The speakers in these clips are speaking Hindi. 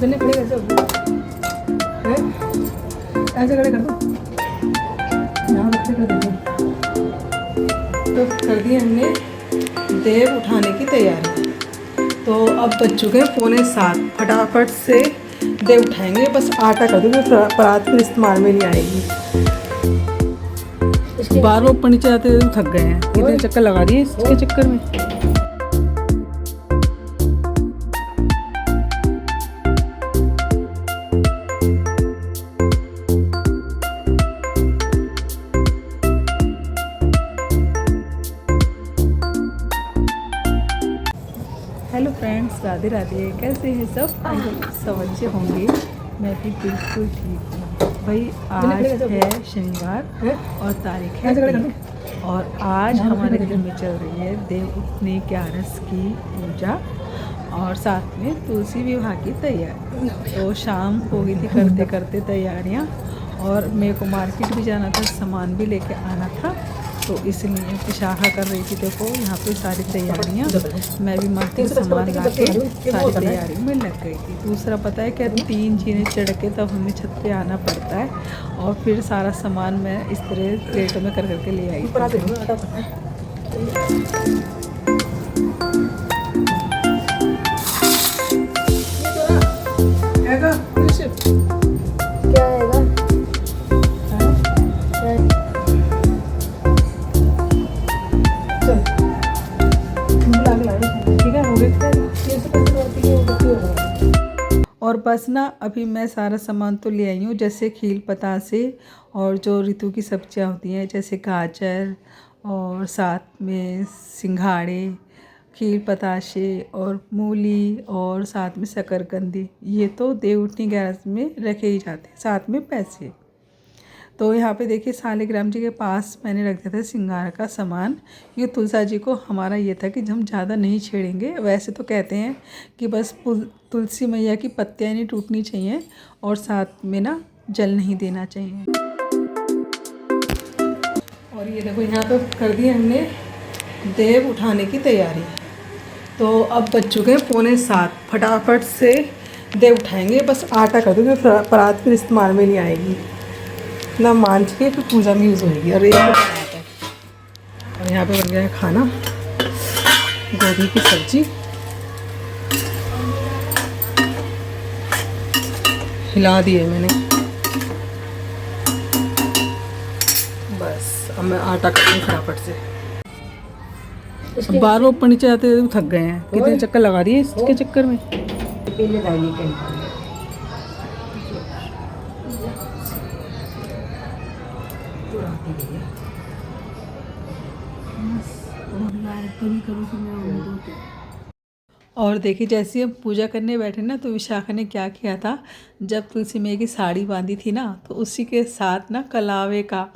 नहीं खड़े कैसे हैं? ऐसे खड़े कर दो, यहाँ रखते कर देंगे। तो कर दिए हमने देव उठाने की तैयारी। तो अब बज चुके हैं 6:45। फटाफट से देव उठाएंगे। बस आटा कर दूँगी, परात फिर इस्तेमाल में नहीं आएगी। बार बार ऊपर नीचे आते थक गए हैं, इतने चक्कर लगा दिए इसके चक्कर में। Hello friends, Radhe Radhe. कैसे हैं सब? आई होप सब अच्छे होंगे। मैं भी बिल्कुल ठीक हूँ। भाई आज है शनिवार और तारीख है 1 और आज हमारे घर में चल रही है देव उठने 11 की पूजा और साथ में तुलसी विवाह की तैयारी। तो शाम हो गई थी करते करते तैयारियाँ, और मेरे को मार्केट भी जाना था, सामान भी लेके आना था, तो इसलिए विशाखा कर रही थी। देखो यहाँ पे सारी तैयारियाँ, मैं भी मार्केट सामान ला के सारी तैयारी में लग गई थी। दूसरा पता है क्या, 3 जीने चढ़ के तब हमें छत पे आना पड़ता है, और फिर सारा सामान मैं इस तरह प्लेटों में कर करके ले आई। क्या आएगा? और बस ना अभी मैं सारा सामान तो ले आई हूँ, जैसे खील पतासे और जो ऋतु की सब्जियाँ होती हैं, जैसे गाजर और साथ में सिंघाड़े, खील पताशे और मूली और साथ में शकरकंदी। ये तो देव उठनी 11 में रखे ही जाते हैं, साथ में पैसे। तो यहाँ पे देखिए सालिग्राम जी के पास मैंने रख दिया था सिंगार का सामान। ये तुलसा जी को हमारा ये था कि हम ज़्यादा नहीं छेड़ेंगे। वैसे तो कहते हैं कि बस तुलसी मैया की पत्तियाँ नहीं टूटनी चाहिए और साथ में ना जल नहीं देना चाहिए। और ये देखो यहाँ तो कर दिए हमने देव उठाने की तैयारी। तो अब बज चुके हैं 6:45। फटाफट से देव उठाएंगे। बस आटा कर दूँगी, परात फिर इस्तेमाल में नहीं आएगी ना, मांझ के फिर पूजा में यूज़ होगी। और यहाँ पे बन गया है खाना, गोभी की सब्जी। हिला दिए मैंने, बस अब मैं आटा काटूँ फटाफट से। बार बार ऊपर नीचे आते थक गए हैं, कितने चक्कर लगा दिए इसके चक्कर में। और देखिए जैसे हम पूजा करने बैठे ना, तो विशाखा ने क्या किया था, जब तुलसी मैया की साड़ी बांधी थी ना, तो उसी के साथ ना कलावे का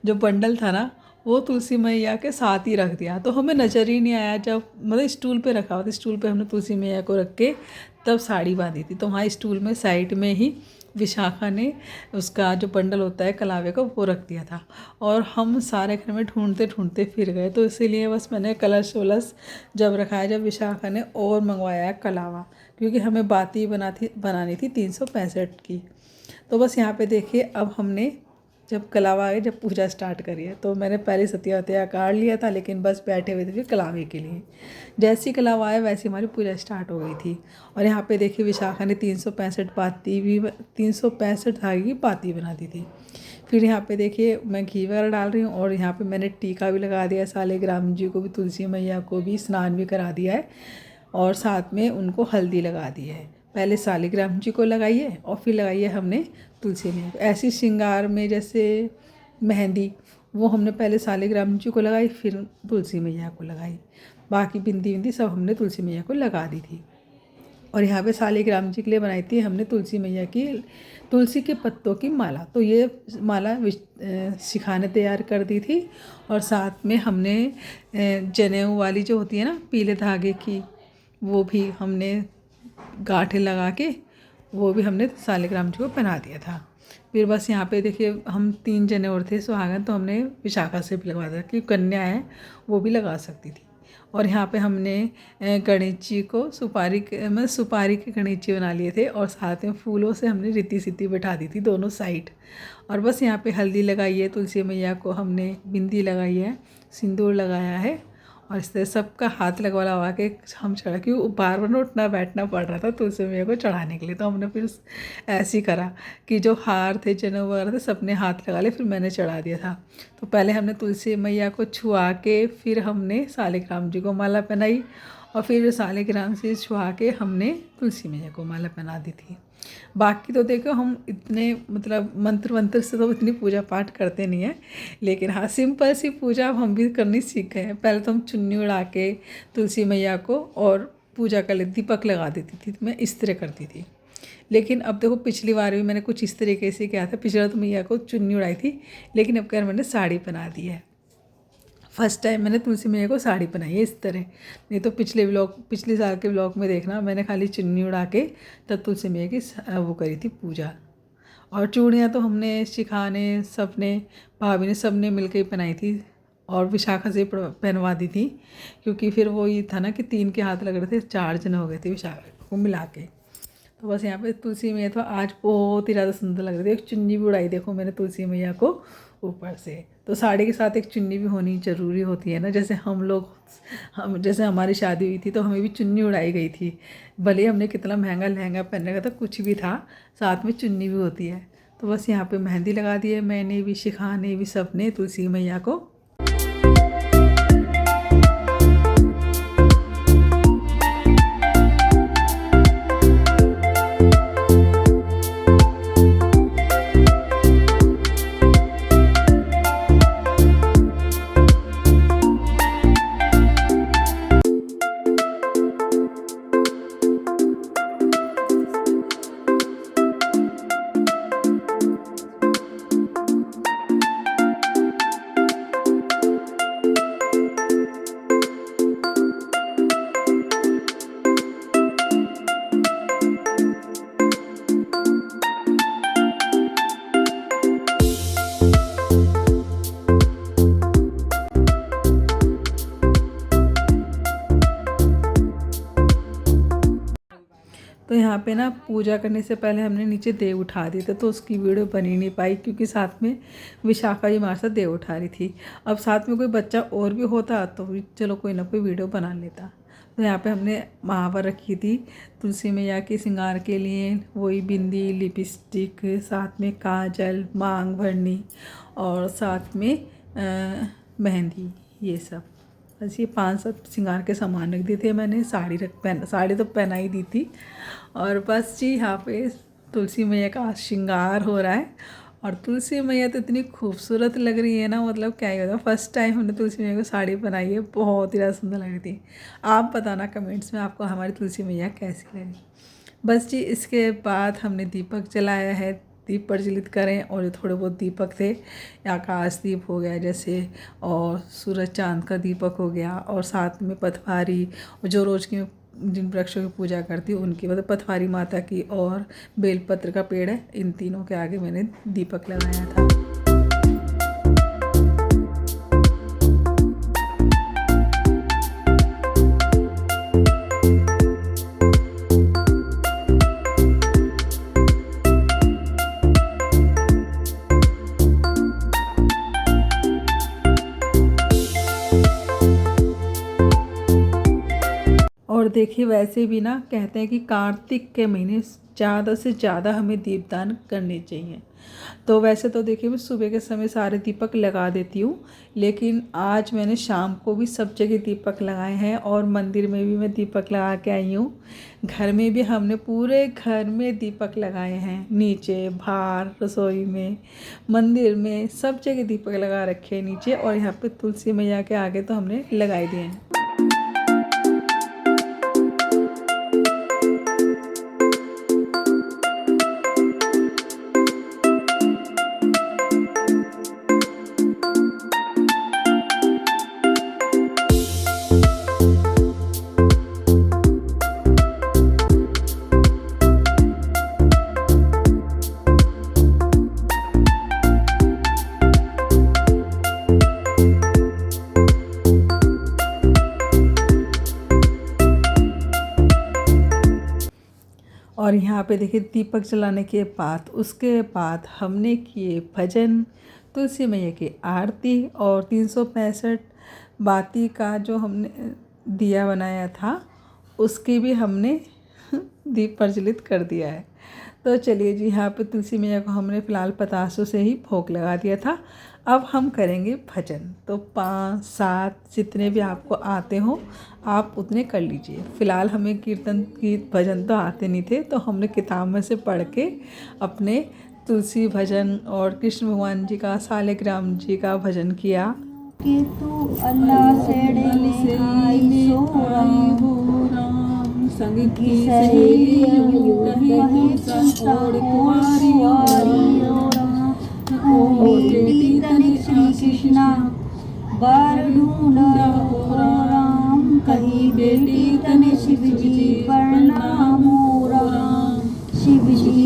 जो बंडल था ना, वो तुलसी मैया के साथ ही रख दिया। तो हमें नज़र ही नहीं आया, जब मतलब स्टूल पे रखा हुआ था, स्टूल पे हमने तुलसी मैया को रख के तब साड़ी बांधी थी। तो वहाँ स्टूल में साइड में ही विशाखा ने उसका जो बंडल होता है कलावे का, वो रख दिया था। और हम सारे घर में ढूंढते ढूंढते फिर गए, तो इसीलिए बस मैंने कलश वलश जब रखा है, जब विशाखा ने और मंगवाया है कलावा, क्योंकि हमें बाती बनानी थी 365 की। तो बस यहाँ पे देखिए अब हमने जब कलावा आए, जब पूजा स्टार्ट करी है, तो मैंने पहले सतिया वतिया काट लिया था, लेकिन बस बैठे हुए थे फिर कलावे के लिए। जैसी कलावा आए वैसी हमारी पूजा स्टार्ट हो गई थी। और यहाँ पे देखिए विशाखा ने 365 पाती भी 365 धागे की पाती बना दी थी। फिर यहाँ पे देखिए मैं घी वगैरह डाल रही हूँ, और यहाँ पे मैंने टीका भी लगा दिया है सालिग्राम जी को भी, तुलसी मैया को भी स्नान भी करा दिया है, और साथ में उनको हल्दी लगा दी है। पहले सालिग्राम जी को लगाइए और फिर लगाइए हमने तुलसी मैया को। ऐसी श्रृंगार में जैसे मेहंदी, वो हमने पहले सालिग्राम जी को लगाई, फिर तुलसी मैया को लगाई। बाकी बिंदी बिंदी सब हमने तुलसी मैया को लगा दी थी। और यहाँ पे सालिग्राम जी के लिए बनाई थी हमने तुलसी मैया की तुलसी के पत्तों की माला। तो ये माला शिखा ने तैयार कर दी थी, और साथ में हमने जनेऊ वाली जो होती है ना पीले धागे की, वो भी हमने गांठें लगा के वो भी हमने सालिग्राम जी को पहना दिया था। फिर बस यहाँ पे देखिए हम 3 जने और थे सुहागन, तो हमने विशाखा से भी लगवा दिया कि कन्या है वो भी लगा सकती थी। और यहाँ पे हमने गणेश जी को सुपारी के गणेश जी बना लिए थे, और साथ में फूलों से हमने रिद्धि सिद्धि बैठा दी थी दोनों साइड। और बस यहाँ पे हल्दी लगाई है, तुलसी मैया को हमने बिंदी लगाई है, सिंदूर लगाया है, और इस तरह सबका हाथ लगवा के हम चढ़ा, क्योंकि बार बार उठना बैठना पड़ रहा था तुलसी मैया को चढ़ाने के लिए। तो हमने फिर ऐसे ही करा कि जो हार थे, जनेऊ वगैरह थे, सबने हाथ लगा लिए, फिर मैंने चढ़ा दिया था। तो पहले हमने तुलसी मैया को छुआ के फिर हमने सालिग्राम जी को माला पहनाई, और फिर सालिग्राम से छुआ के हमने तुलसी मैया को माला पहना दी थी। बाकी तो देखो हम इतने मतलब मंत्र वंत्र से तो इतनी पूजा पाठ करते नहीं हैं, लेकिन हाँ सिंपल सी पूजा अब हम भी करनी सीख गए हैं। पहले तो हम चुन्नी उड़ा के तुलसी मैया को और पूजा कर लेती, दीपक लगा देती थी, तो मैं इस तरह करती थी। लेकिन अब देखो पिछली बार भी मैंने कुछ इस तरीके से किया था। पिछली बार तो मैया को चुन्नी उड़ाई थी, लेकिन अब मैंने साड़ी पहना दी है। फर्स्ट टाइम मैंने तुलसी मैया को साड़ी पहनाई है इस तरह। नहीं तो पिछले साल के व्लॉग में देखना, मैंने खाली चुन्नी उड़ा के तब तुलसी मैया की वो करी थी पूजा। और चूड़ियाँ तो हमने शिखाने सबने, भाभी ने सबने मिल के पहनाई थी, और विशाखा से पहनवा दी थी, क्योंकि फिर वो ये था ना कि 3 के हाथ लग रहे थे, 4 जन हो गए थे विशाखा को मिला के। तो बस यहाँ पे तुलसी मैया तो आज बहुत ही ज़्यादा सुंदर लग रही थी। एक चुन्नी भी उड़ाई देखो मैंने तुलसी मैया को ऊपर से। तो साड़ी के साथ एक चुन्नी भी होनी ज़रूरी होती है ना, जैसे जैसे हमारी शादी हुई थी तो हमें भी चुन्नी उड़ाई गई थी। भले ही हमने कितना महंगा लहंगा पहन रखा था, कुछ भी था, साथ में चुन्नी भी होती है। तो बस यहाँ पे मेहंदी लगा दी है मैंने भी, शिखा ने भी, सबने तुलसी मैया को। तो यहाँ पे ना पूजा करने से पहले हमने नीचे देव उठा दिए थे, तो उसकी वीडियो बनी नहीं पाई, क्योंकि साथ में विशाखा जी हमारे साथ देव उठा रही थी। अब साथ में कोई बच्चा और भी होता तो चलो कोई ना कोई वीडियो बना लेता। तो यहाँ पे हमने महावर रखी थी तुलसी मैया के श्रृंगार के लिए, वही बिंदी, लिपस्टिक, साथ में काजल, मांग भरनी, और साथ में मेहंदी, ये सब। बस ये 5-7 श्रृंगार के सामान रख दिए थे मैंने। साड़ी तो पहना ही दी थी। और बस जी यहाँ पे तुलसी मैया का श्रृंगार हो रहा है, और तुलसी मैया तो इतनी खूबसूरत लग रही है ना, मतलब क्या ही होता। फर्स्ट टाइम हमने तुलसी मैया को साड़ी बनाई है, बहुत ही ज़्यादा सुंदर लग रही थी। आप बताना कमेंट्स में आपको हमारी तुलसी मैया कैसी लगी। बस जी इसके बाद हमने दीपक जलाया है, दीप प्रज्वलित करें, और जो थोड़े बहुत दीपक थे, आकाश दीप हो गया जैसे, और सूरज चांद का दीपक हो गया, और साथ में पटवारी, जो रोज़ की जिन वृक्षों की पूजा करती हूँ उनकी, मतलब पटवारी माता की, और बेलपत्र का पेड़ है, इन तीनों के आगे मैंने दीपक लगाया था। और देखिए वैसे भी ना कहते हैं कि कार्तिक के महीने ज़्यादा से ज़्यादा हमें दीपदान करने चाहिए। तो वैसे तो देखिए मैं सुबह के समय सारे दीपक लगा देती हूँ, लेकिन आज मैंने शाम को भी सब जगह दीपक लगाए हैं, और मंदिर में भी मैं दीपक लगा के आई हूँ। घर में भी हमने पूरे घर में दीपक लगाए हैं, नीचे, बाहर, रसोई में, मंदिर में, सब जगह दीपक लगा रखे हैं नीचे, और यहाँ पे तुलसी मैया के आगे तो हमने लगाए दिए हैं। और यहाँ पे देखिए दीपक जलाने के बाद उसके बाद हमने किए भजन, तुलसी मैया की आरती और 365 बाती का जो हमने दिया बनाया था उसकी भी हमने दीप प्रज्वलित कर दिया है। तो चलिए जी, यहाँ पे तुलसी मैया को हमने फ़िलहाल पतासों से ही भोग लगा दिया था। अब हम करेंगे भजन। तो 5-7 जितने भी आपको आते हो आप उतने कर लीजिए। फ़िलहाल हमें कीर्तन गीत भजन तो आते नहीं थे, तो हमने किताब में से पढ़ के अपने तुलसी भजन और कृष्ण भगवान जी का, सालिग्राम जी का भजन किया। कि तू अल्लाह सेड़े में आई सो राम, संग की सहेलियों कहीं छोड़ कुंवारी ओ राम, ओ बेटी तनिक श्री कृष्णा बार ढूंढा ओ राम, कहीं बेटी तने शिव जी प्रणाम ओ राम, शिव जी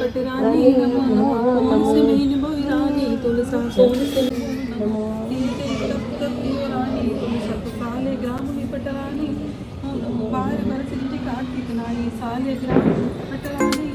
पटरानी कौन से महीने बोई रानी तुलसा साले ग्राम में पटरानी बाहर बरस जी कार्तिक नाई साले ग्राम पटरानी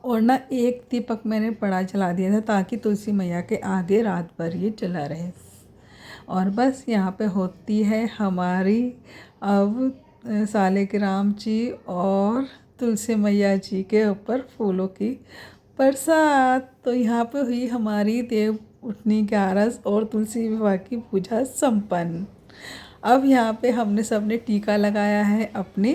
और ना एक दीपक मैंने बड़ा जला दिया था ताकि तुलसी मैया के आगे रात भर ये जला रहे। और बस यहाँ पे होती है हमारी अब सालिग्राम जी और तुलसी मैया जी के ऊपर फूलों की बरसात। तो यहाँ पे हुई हमारी देव उठनी 11 और तुलसी विवाह की पूजा संपन्न। अब यहाँ पे हमने सबने टीका लगाया है अपने,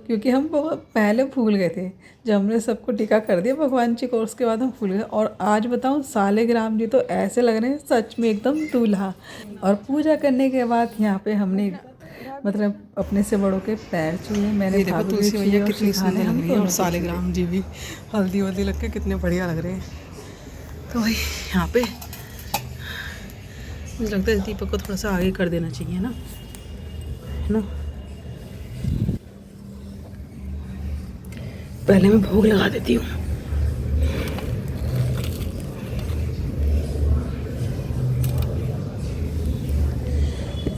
क्योंकि हम पहले भूल गए थे। जब हमने सबको टीका कर दिया भगवान जी को, उसके बाद हम भूल गए। और आज बताऊँ सालिग्राम जी तो ऐसे लग रहे हैं सच में एकदम दूल्हा। और पूजा करने के बाद यहाँ पे हमने मतलब अपने से बड़ों के पैर छुए। मैंने देखो तुलसी मैया कितनी सुंदर लग रही है और सालिग्राम जी भी हल्दी वल्दी लग के कितने बढ़िया लग रहे हैं। तो भाई यहाँ पे मुझे लगता है दीपक को थोड़ा सा आगे कर देना चाहिए ना, है ना। पहले मैं भोग लगा देती हूँ।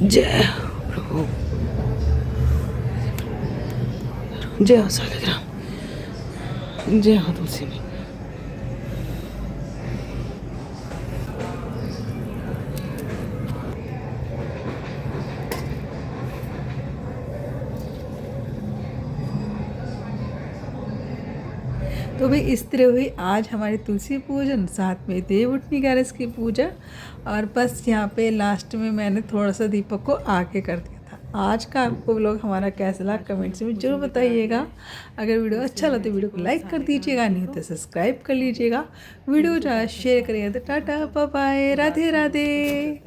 जय प्रभु, जय हो सालिग्राम, जय हो तुलसी में। तो भाई इस तरह हुई आज हमारी तुलसी पूजन, साथ में देव उठनी 11 की पूजा। और बस यहाँ पे लास्ट में मैंने थोड़ा सा दीपक को आगे कर दिया था। आज का आपको व्लॉग हमारा कैसा लगा कमेंट्स में जरूर बताइएगा। अगर वीडियो अच्छा लगे तो वीडियो को लाइक कर दीजिएगा, नहीं तो सब्सक्राइब कर लीजिएगा। वीडियो को ज़्यादा शेयर करिएगा। तो tata bye bye, Radhe Radhe.